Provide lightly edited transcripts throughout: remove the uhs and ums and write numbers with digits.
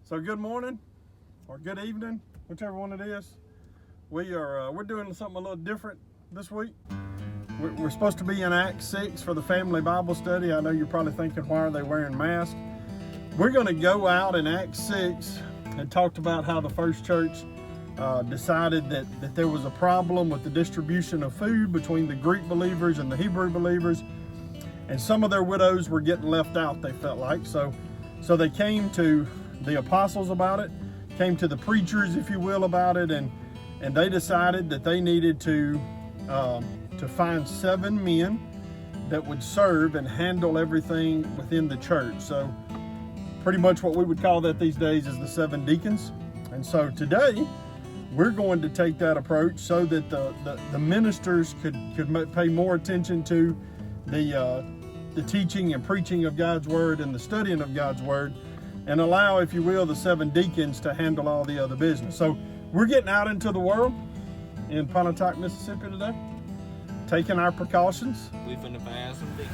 So good morning or good evening, whichever one it is. We're doing something a little different this week. We're supposed to be in Acts 6 for the family Bible study. I know you're probably thinking, why are they wearing masks? We're going to go out in Acts 6 and talked about how the first church decided that there was a problem with the distribution of food between the Greek believers and the Hebrew believers, and some of their widows were getting left out, they felt like. So they came to the apostles about it, came to the preachers, if you will, about it, and they decided that they needed to find 7 men that would serve and handle everything within the church. So pretty much what we would call that these days is the 7 deacons. And so today we're going to take that approach so that the ministers could pay more attention to the teaching and preaching of God's word and the studying of God's word, and allow, if you will, the 7 deacons to handle all the other business. So we're getting out into the world in Pontotoc, Mississippi today, taking our precautions. We finna find some deacons.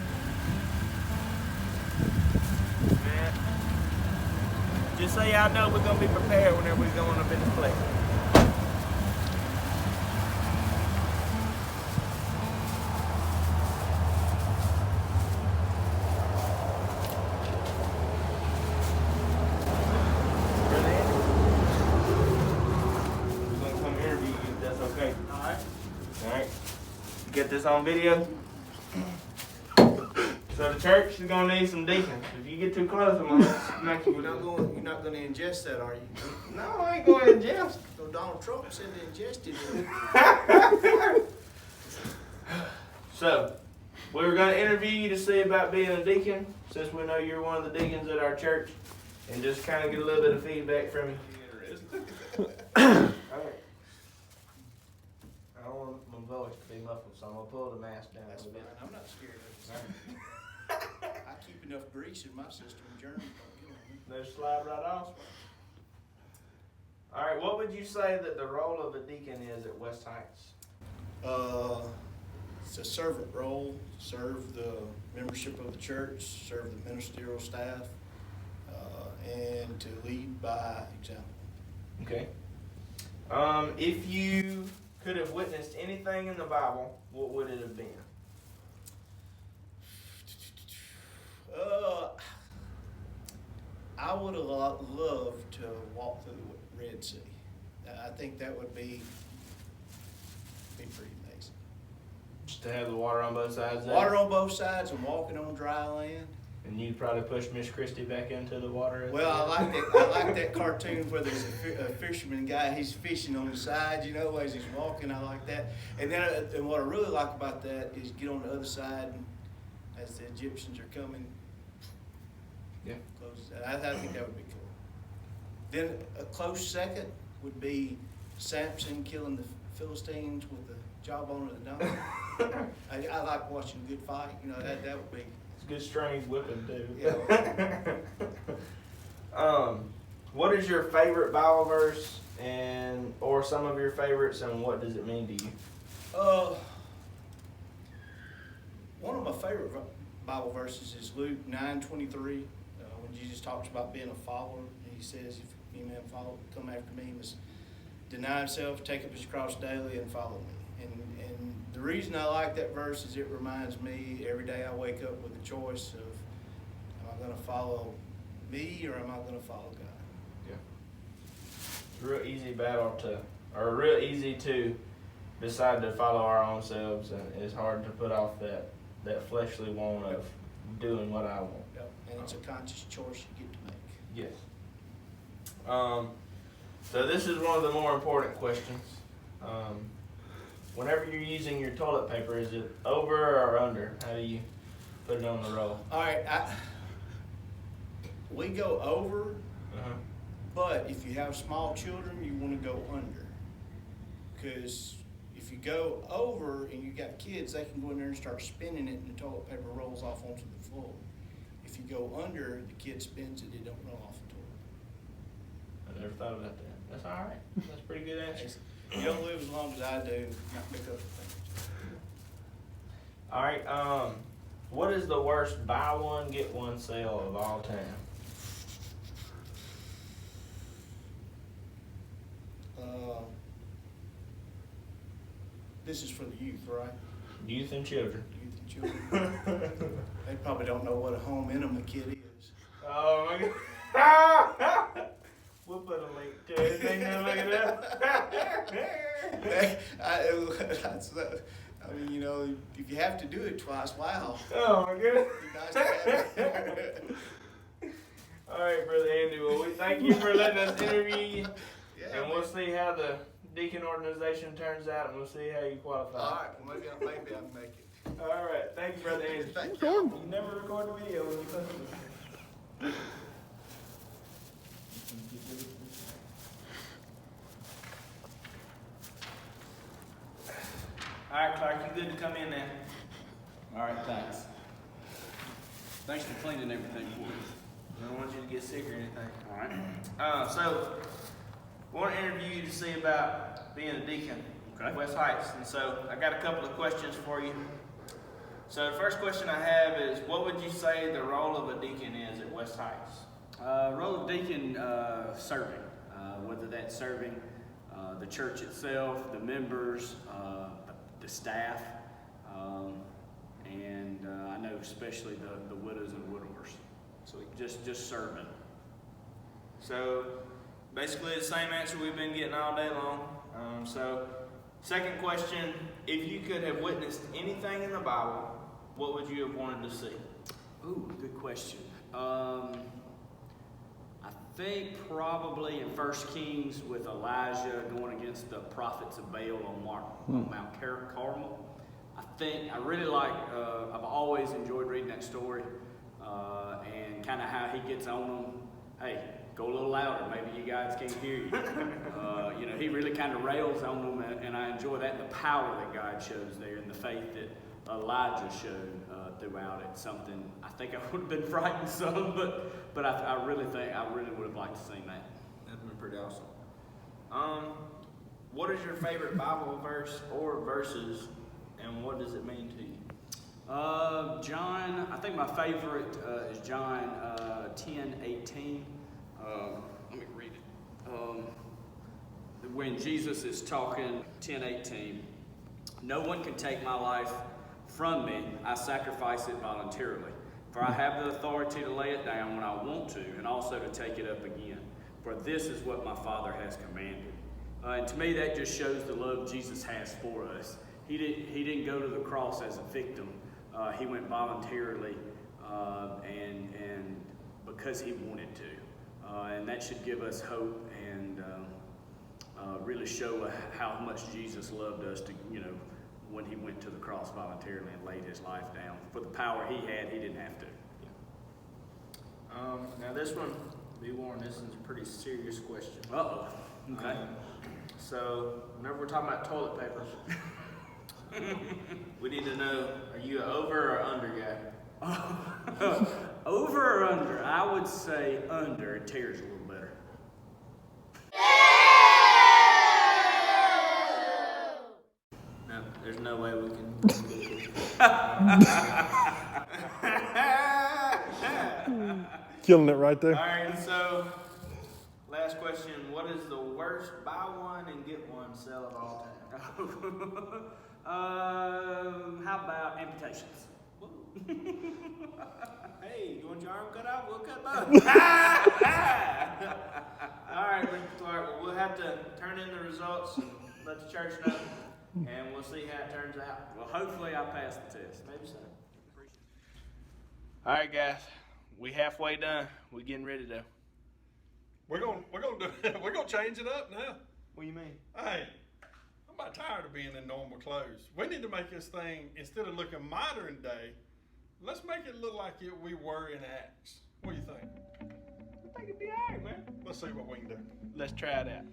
Just so y'all know, we're gonna be prepared whenever we're going up in the place. Get this on video. So the church is gonna need some deacons. If you get too close, I'm gonna smack you. You're not gonna ingest that, are you? No, I ain't going to ingest. So Donald Trump said to ingest it. So we were gonna interview you to see about being a deacon, since we know you're one of the deacons at our church, and just kind of get a little bit of feedback from you. Alright. I don't want my voice to be muffled, so I'm gonna pull the mask down That's a little fine. bit. I'm not scared of it. I keep enough grease in my system. Germs don't get on me. They slide right off. All right, what would you say that the role of a deacon is at West Heights? It's a servant role. Serve the membership of the church, serve the ministerial staff, and to lead by example. Okay. If you could have witnessed anything in the Bible, what would it have been? I would have loved to walk through the Red Sea. I think that would be pretty amazing. Just to have the water on both sides. Water on both sides and walking on dry land. And you'd probably push Miss Christie back into the water. Well, I like that cartoon where there's a fisherman guy. He's fishing on the side, you know, as he's walking. I like that. And then, and what I really like about that is get on the other side, and as the Egyptians are coming. Yeah. Close. I think that would be cool. Then a close second would be Samson killing the Philistines with the jawbone of the donkey. I like watching a good fight. You know, that would be. It's good strange whipping too. Yeah. What is your favorite Bible verse, or some of your favorites, and what does it mean to you? One of my favorite Bible verses is Luke 9:23, when Jesus talks about being a follower. He says, "If any man come after me, he must deny himself, take up his cross daily, and follow me." And the reason I like that verse is it reminds me every day I wake up with a choice of, am I going to follow me or am I going to follow God? Yeah. It's a real easy real easy to decide to follow our own selves, and it's hard to put off that fleshly want of doing what I want. Yep. And it's a conscious choice you get to make. Yes. So this is one of the more important questions. Whenever you're using your toilet paper, is it over or under? How do you put it on the roll? All right, we go over, but if you have small children, you want to go under. Because if you go over and you got kids, they can go in there and start spinning it, and the toilet paper rolls off onto the floor. If you go under, the kid spins it, it don't roll off the toilet. I never thought about that. That's all right. That's a pretty good answer. You don't live as long as I do, not pick up the things. All right. What is the worst buy one, get one sale of all time? This is for the youth, right? Youth and children. Youth and children. They probably don't know what a home enema kit is. Oh my God. We'll put a link to it. They can look it up. I mean, you know, if you have to do it twice, wow. Oh my goodness. It'd be nice to have it. All right, Brother Andy. Well, we thank you for letting us interview you. Yeah, And we'll see how the deacon organization turns out, and we'll see how you qualify. all right, well, maybe I'll make it. All right. Thank you, Brother Andy. Thank you. You never record a video when you come to this. All right, Clark, you good to come in now? All right, thanks. Thanks for cleaning everything for us. I don't want you to get sick or anything. All right. So, I want to interview you to see about being a deacon Okay. at West Heights. And so, I got a couple of questions for you. So, the first question I have is, what would you say the role of a deacon is at West Heights? Role of deacon, serving. Whether that's serving the church itself, the members, the staff, and I know especially the widows and widowers. So just serving. So, basically the same answer we've been getting all day long. So, second question, if you could have witnessed anything in the Bible, what would you have wanted to see? Ooh, good question. I think probably in 1 Kings with Elijah going against the prophets of Baal on Mount Carmel. I really like, I've always enjoyed reading that story and kind of how he gets on them. Hey, go a little louder, maybe you guys can't hear you. You know, he really kind of rails on them, and I enjoy that, the power that God shows there and the faith that Elijah showed throughout it. Something I think I would have been frightened some, but I really think I really would have liked to see that. That'd been pretty awesome. What is your favorite Bible verse or verses, and what does it mean to you? John, I think my favorite is John 10:18. Let me read it. When Jesus is talking, 10:18, no one can take my life from me. I sacrifice it voluntarily. For I have the authority to lay it down when I want to, and also to take it up again. For this is what my Father has commanded. And to me, that just shows the love Jesus has for us. He didn't go to the cross as a victim. He went voluntarily, and because he wanted to. And that should give us hope and really show how much Jesus loved us to, when he went to the cross voluntarily and laid his life down. For the power he had, he didn't have to. Now this one, be warned, this is a pretty serious question. Uh-oh. Okay. So, whenever we're talking about toilet paper, we need to know, are you an over or under guy? Over or under? I would say under. It tears a little better. No, there's no way we can. Killing it right there. All right, so last question: what is the worst buy one and get one sale of all time? How about amputations? Hey, you want your arm cut out? We'll cut both. All right, Mr. Clark. Well, we'll have to turn in the results and let the church know, and we'll see how it turns out. Well, hopefully I passed the test. Maybe so. All right, guys. We halfway done. We getting ready to. We're gonna change it up now. What do you mean? Hey, I'm about tired of being in normal clothes. We need to make this thing, instead of looking modern day, let's make it look like we were in Acts. What do you think? I think it'd be all right, man. Let's see what we can do. Let's try it out.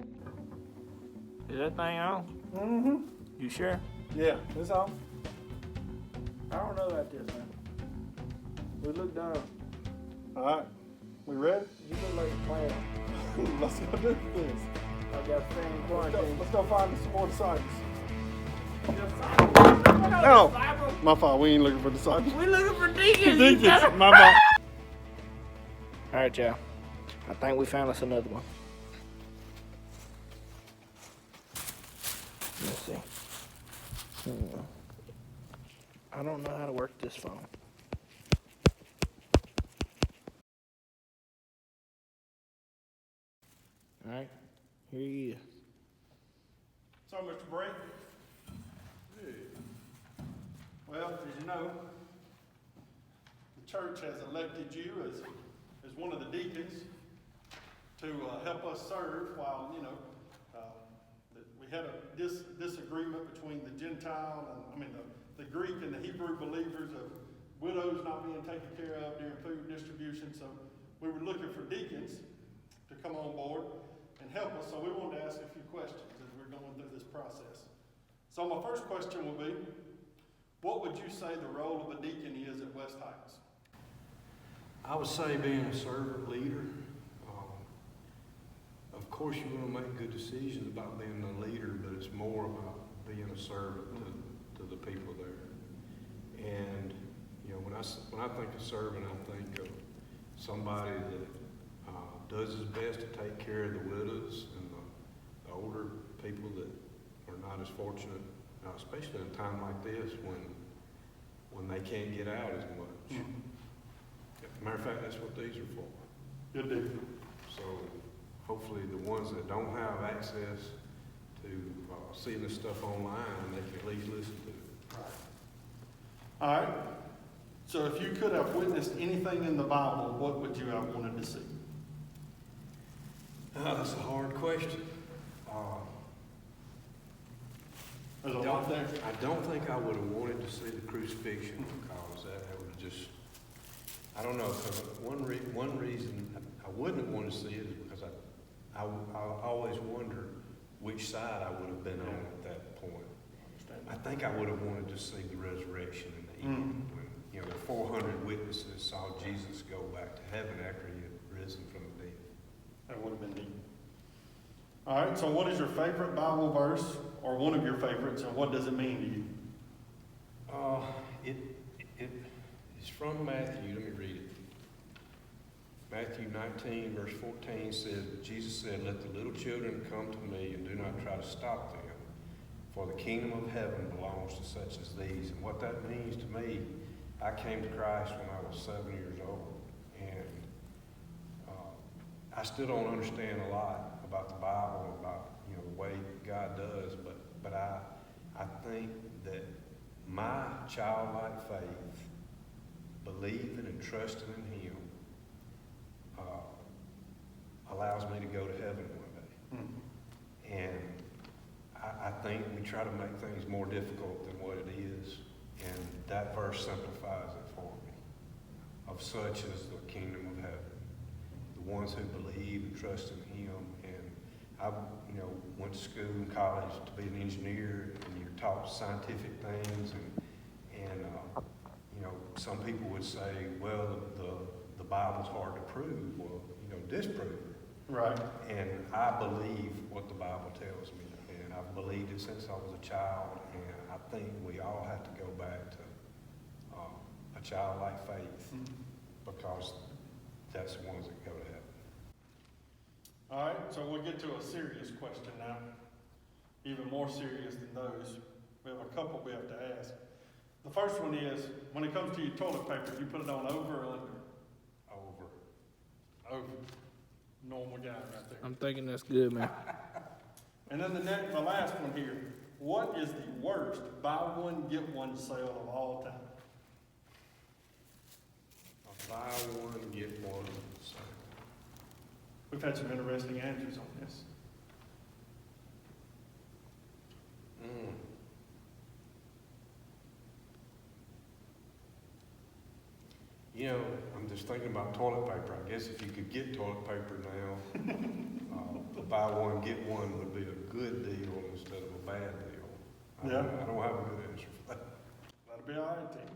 Is that thing on? Mm-hmm. You sure? Yeah, it's on. I don't know about this, man. We look dumb. All right, we ready? You look like a clown. Let's go do this. I got to stay in quarantine. Let's go find some more disciples. Oh, my fault. We ain't looking for disciples. We looking for deacons. Deacons, my fault. All right, y'all. I think we found us another one. I don't know how to work this phone. All right, here he is. So, Mr. Brett. Well, as you know, the church has elected you as one of the deacons to help us serve while, we had a disagreement between the Gentile and, the Greek and the Hebrew believers of widows not being taken care of during food distribution. So we were looking for deacons to come on board and help us. So we wanted to ask a few questions as we're going through this process. So my first question will be, what would you say the role of a deacon is at West Heights? I would say being a servant leader. Of course, you want to make good decisions about being a leader, but it's more about being a servant to the people there. And when I think of serving, I think of somebody that does his best to take care of the widows and the older people that are not as fortunate, especially in a time like this when they can't get out as much. Matter of fact, that's what these are for. Good deal. So hopefully the ones that don't have access to seeing this stuff online, they can at least listen to it. All right. So if you could have witnessed anything in the Bible, what would you have wanted to see? That's a hard question. There's a lot there. I don't think I would have wanted to see the crucifixion because that would have just, I don't know, because one reason I wouldn't want to see it is because I always wonder which side I would have been on at that point. I think I would have wanted to see the resurrection in the end when, the 400 witnesses saw Jesus go back to heaven after he had risen from the dead. That would have been neat. All right, so what is your favorite Bible verse, or one of your favorites, and what does it mean to you? It's from Matthew. Let me read it. Matthew 19, verse 14 says, Jesus said, "Let the little children come to me, and do not try to stop them, for the kingdom of heaven belongs to such as these." And what that means to me, I came to Christ when I was 7 years old, and I still don't understand a lot about the Bible, about the way God does, but I think that my childlike faith, believing and trusting in Him, allows me to go to heaven one day. And I think we try to make things more difficult than what it is, and that verse simplifies it for me. Of such is the kingdom of heaven, the ones who believe and trust in Him. And I, went to school and college to be an engineer, and you're taught scientific things, and some people would say, well, the Bible's hard to prove. Well, disprove it. Right. And I believe what the Bible tells me, and I've believed it since I was a child, and I think we all have to go back to a childlike faith, because that's the ones that go to heaven. All right, so we'll get to a serious question now, even more serious than those. We have a couple we have to ask. The first one is, when it comes to your toilet paper, you put it on over or under? Over. Normal guy right there. I'm thinking that's good, man. And then the last one here. What is the worst buy one, get one sale of all time? A buy one, get one sale. We've had some interesting answers on this. I'm just thinking about toilet paper. I guess if you could get toilet paper now, the buy one, get one would be a good deal instead of a bad deal. I don't have a good answer for that. That'll be all right, team.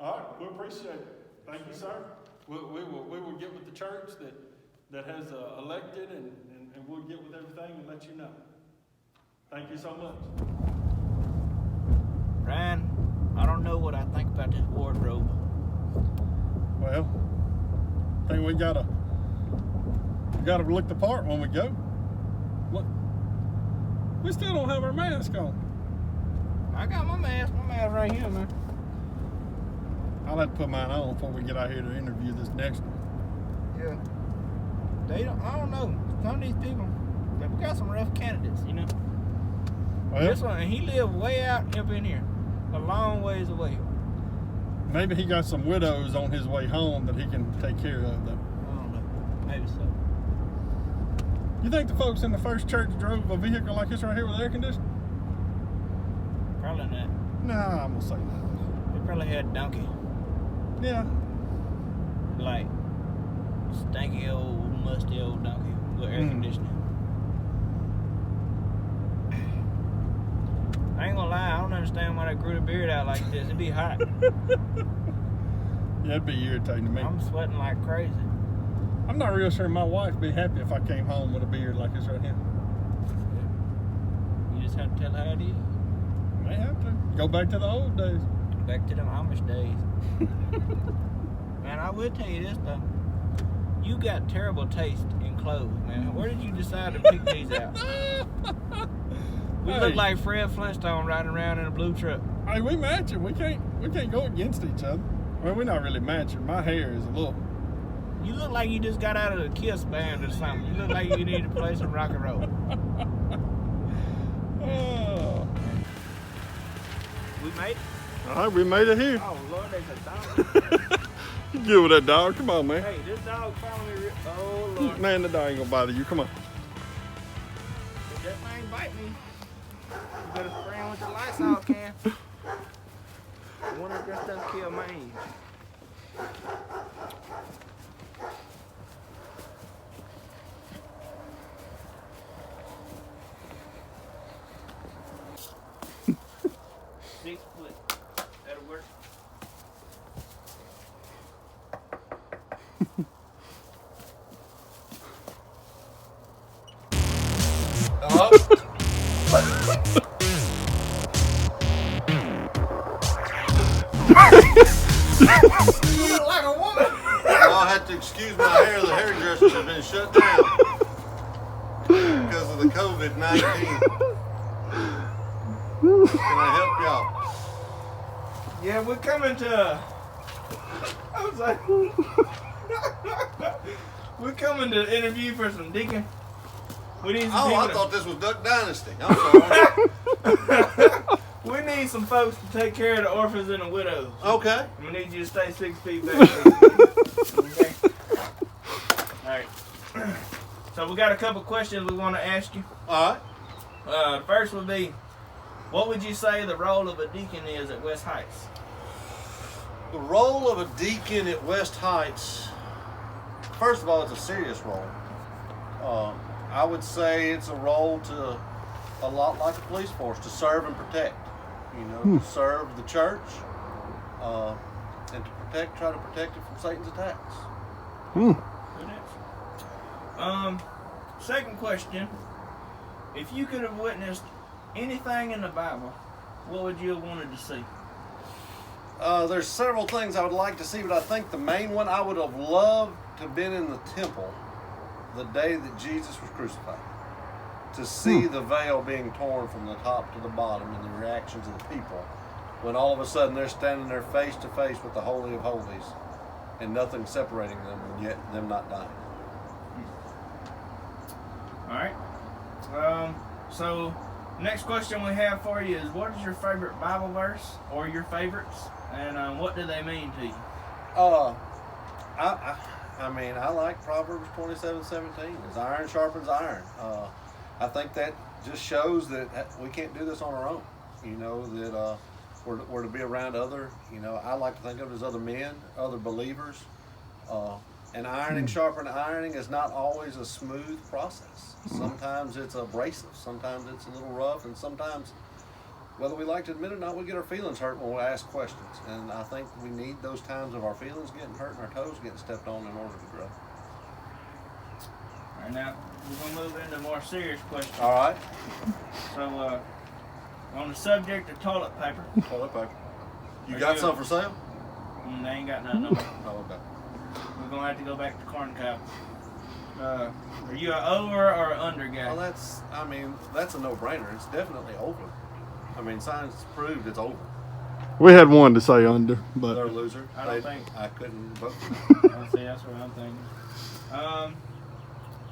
All right, we appreciate it. Thank you, sir. We will get with the church that has elected, and we'll get with everything and let you know. Thank you so much. Ryan, I don't know what I think about this wardrobe. Well, I think we gotta look the part when we go. What? We still don't have our mask on. I got my mask. My mask right here, man. I'll have to put mine on before we get out here to interview this next one. Yeah. They don't. I don't know. Some of these people, we got some rough candidates, you know. Well, This one, he lived way out up in here, a long ways away. maybe he got some widows on his way home that he can take care of, though. I don't know. Maybe so. You think the folks in the first church drove a vehicle like this right here with air conditioning? Probably not. Nah, I'm gonna say no. They probably had a donkey, Yeah. like stanky old, musty old donkey with air conditioning. I ain't gonna lie, I don't understand why they grew the beard out like this. It'd be hot. Yeah, it'd be irritating to me. I'm sweating like crazy. I'm not real sure my wife would be happy if I came home with a beard like this right here. You just have to tell her how it is. May have to. Go back to the old days. Back to them Amish days. Man, I will tell you this though. You got terrible taste in clothes, man. Where did you decide to pick these out? We look like Fred Flintstone riding around in a blue truck. Hey, we matching. We can't go against each other. Well, we're not really matching. My hair is a little. You look like you just got out of the Kiss band or something. You look like you need to play some rock and roll. Oh. We made it? All right, we made it here. Oh, Lord, there's a dog. Get with that dog. Come on, man. Hey, this dog followed me. Oh, Lord. Man, the dog ain't gonna bother you. Come on. If that thing bite me, you better spray him with the Lysol can. I wonder if that stuff kill mange. Six foot. That'll work. You look like a woman. I'll have to excuse my hair. The hairdressers have been shut down because of the COVID-19. Can I help y'all? Yeah, we're coming to. I was like, we're coming to interview for some deacon. We need some Oh, I people. thought this was Duck Dynasty. I'm sorry. We need some folks to take care of the orphans and the widows. Okay. We need you to stay 6 feet back. Okay. All right. So we got a couple questions we want to ask you. All right. The first would be, what would you say the role of a deacon is at West Heights? The role of a deacon at West Heights, first of all, it's a serious role. I would say it's a role to a lot like a police force, to serve and protect. You know, to serve the church and to try to protect it from Satan's attacks. Good answer. Second question. If you could have witnessed anything in the Bible, what would you have wanted to see? There's several things I would like to see, but I think the main one, I would have loved to have been in the temple the day that Jesus was crucified. To see the veil being torn from the top to the bottom and the reactions of the people when all of a sudden they're standing there face to face with the Holy of Holies and nothing separating them, and yet them not dying. All right. So next question we have for you is, what is your favorite Bible verse or your favorites, and what do they mean to you? I mean, I like Proverbs 27:17. As iron sharpens iron. I think that just shows that we can't do this on our own. You know, that we're to be around other, you know, I like to think of it as other men, other believers. And ironing, sharpening ironing is not always a smooth process. Sometimes it's abrasive, sometimes it's a little rough, and sometimes, whether we like to admit it or not, we get our feelings hurt when we ask questions. And I think we need those times of our feelings getting hurt and our toes getting stepped on in order to grow. All right, now we're gonna move into more serious questions. All right. So, on the subject of toilet paper, Toilet paper. You Are got you- some for sale? they ain't got nothing on it. Oh, okay. We're gonna have to go back to corn cob. Are you an over or an under guy? Well, that's a no-brainer. It's definitely over. I mean, science proved it's over. We had one to say under, They're a but loser. I don't think- I couldn't vote. See, that's what I'm thinking.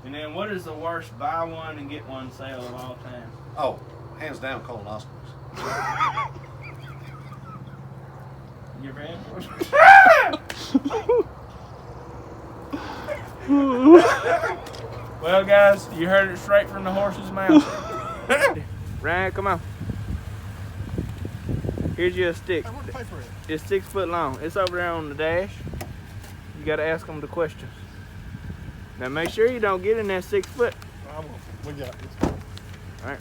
And then what is the worst buy one and get one sale of all time? Oh, hands down, colonoscopies. You ever had one? Well, guys, you heard it straight from the horse's mouth. Ryan, come on. Here's your stick. Hey, where'd the paper at? It's 6 foot long. It's over there on the dash. You gotta ask them the questions. Now make sure you don't get in that 6 foot. We got it. All right.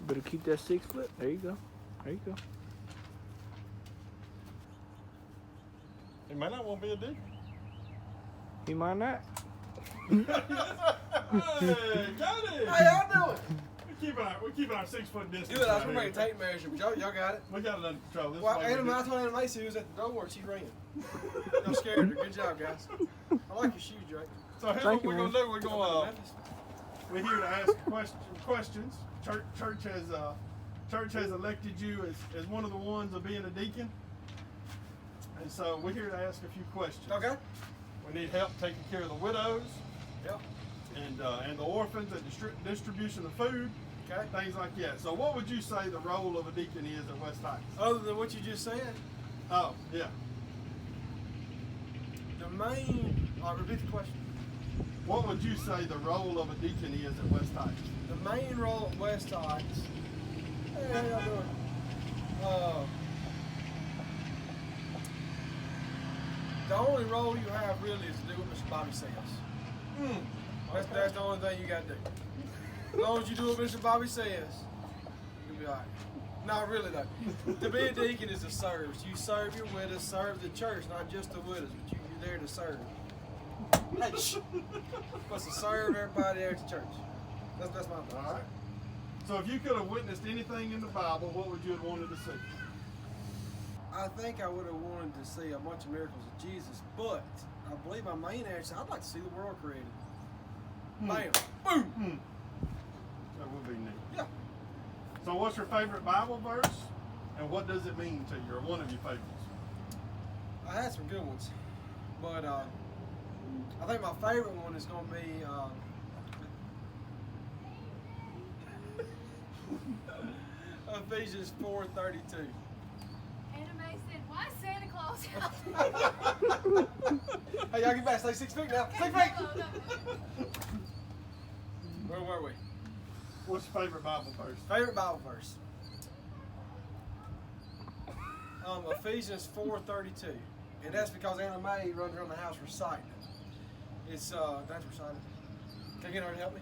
Better keep that 6 foot. There you go. There you go. It may not want to be a deacon. He might not. Hey, got it. How y'all doing? We're keeping our 6 foot distance. Good. I was right gonna make a here. tape measure, but y'all got it. We got it under control. This Well, way we Anna, do- I told Anna Macy who was at the door and she ran. I'm scared her. Good job, guys. I like your shoes, Drake. So here's Thank what you, we're man. gonna do. We're here to ask questions. Church has elected you as one of the ones of being a deacon, and so we're here to ask a few questions. Okay. We need help taking care of the widows Yep. and the orphans, and distribution of food, Okay. things like that. So what would you say the role of a deacon is at West Heights? Other than what you just said, Oh, yeah. the main. Repeat the question. What would you say the role of a deacon is at West Heights? The main role at West Heights. Hey, how y'all doing? The only role you have really is to do what Mr. Bobby says. That's the only thing you got to do. As long as you do what Mr. Bobby says, you'll be all right. No, really though. To be a deacon is to serve. You serve your widows, serve the church, not just the widows, but you're there to serve. Hey, shh. Supposed to serve everybody there at the church. That's my thought. All right. So if you could have witnessed anything in the Bible, what would you have wanted to see? I think I would have wanted to see a bunch of miracles of Jesus, but I believe my main answer, I'd like to see the world created. Bam. Boom. That would be neat. Yeah. So what's your favorite Bible verse? And what does it mean to you, or one of your favorites? I had some good ones, but I think my favorite one is going to be Ephesians 4:32. Anna Mae said, why is Santa Claus out? Hey, y'all get back. Stay 6 feet now. 6 feet. Where were we? What's your favorite Bible verse? Favorite Bible verse. Ephesians 4:32, and that's because Anna Mae runs around the house reciting it. It's that's reciting. Can you get her to help me?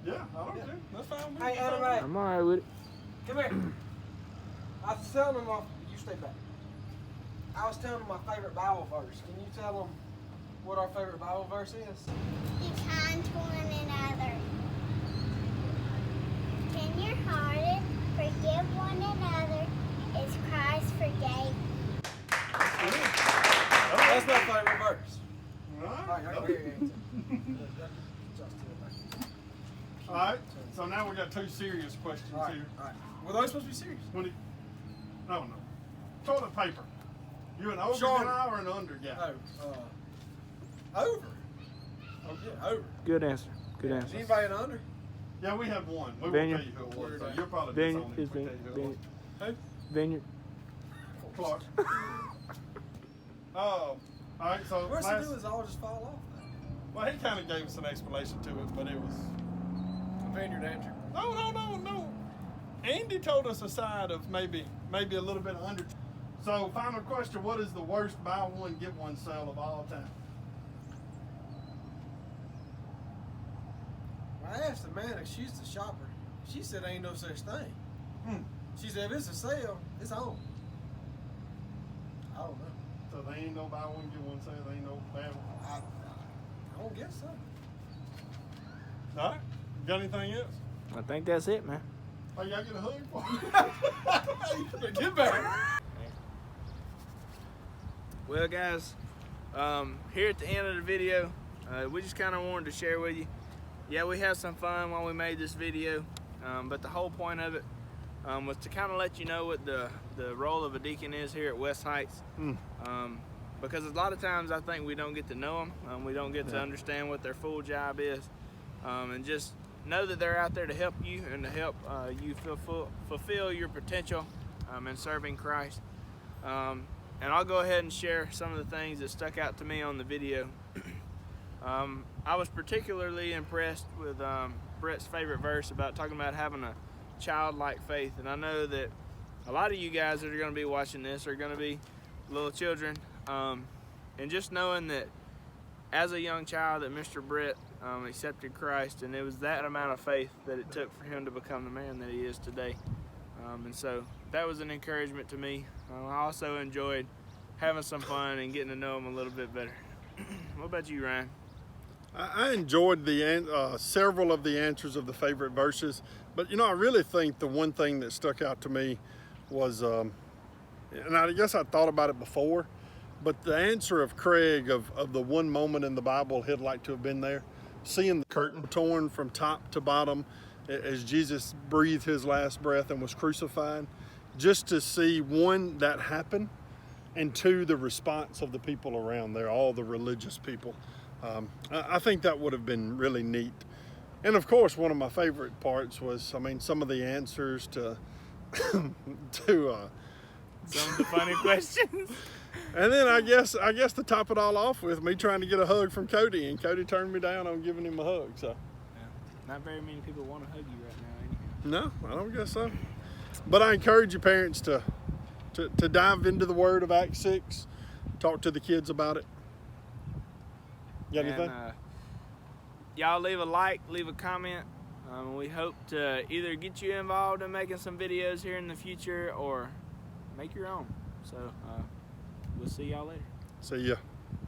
Yeah, I don't Yeah. care. That's fine. with me. Hey, Anna Mae, I'm all right with it. come here. I was telling them you stay back. I was telling them my favorite Bible verse. Can you tell them what our favorite Bible verse is? Be kind to one another. Tender-hearted, forgive one another as Christ forgave. That's my favorite verse. All All right, right. I can hear you. All right. So now we got two serious questions All right, here. all right. Were those supposed to be serious? No. Toilet paper. You an over Sean. guy or an under guy? No. Over. Oh, yeah, over. Good answer. Good Is answer. anybody in under? Yeah, we had one. We Vineyard. won't tell you who it was. So Where you'll probably Vineyard disown it is if we tell you who it was. Vineyard. Who? Vineyard. Clark. Oh, all right. So The worst last, to do is all just fall off. well, he kind of gave us an explanation to it, but it was Vineyard Andrew. no. Andy told us a side of maybe a little bit of under. So final question: what is the worst buy one get one sale of all time? I asked the man if she's the shopper. She said ain't no such thing. Hmm. She said if it's a sale, it's on. I don't know. So they ain't no buy one get one sale. They ain't no bad one. I don't guess so. All right. Got anything else? I think that's it, man. Oh, y'all get a hug? Get back. Well, guys, here at the end of the video, we just kind of wanted to share with you. Yeah, we had some fun while we made this video, but the whole point of it was to kind of let you know what the role of a deacon is here at West Heights. Because a lot of times I think we don't get to know them. We don't get to understand what their full job is. And just know that they're out there to help you and to help you fulfill your potential in serving Christ. And I'll go ahead and share some of the things that stuck out to me on the video. I was particularly impressed with Brett's favorite verse about talking about having a childlike faith. And I know that a lot of you guys that are going to be watching this are going to be little children. And just knowing that as a young child that Mr. Brett accepted Christ, and it was that amount of faith that it took for him to become the man that he is today. And so that was an encouragement to me. I also enjoyed having some fun and getting to know him a little bit better. What about you, Ryan? I enjoyed several of the answers of the favorite verses, but I really think the one thing that stuck out to me was, and I guess I thought about it before, but the answer of Craig of the one moment in the Bible he'd like to have been there, seeing the curtain torn from top to bottom as Jesus breathed his last breath and was crucified, just to see, one, that happen, and two, the response of the people around there, all the religious people. I think that would have been really neat. And of course, one of my favorite parts was, some of the answers to Some of the funny questions. And then I guess to top it all off with me trying to get a hug from Cody, and Cody turned me down on giving him a hug. So, Not very many people want to hug you right now, anyhow. no, I don't guess so. But I encourage you parents to dive into the Word of Acts 6, talk to the kids about it. Got anything? Y'all leave a like, leave a comment. We hope to either get you involved in making some videos here in the future or make your own. So we'll see y'all later. See ya.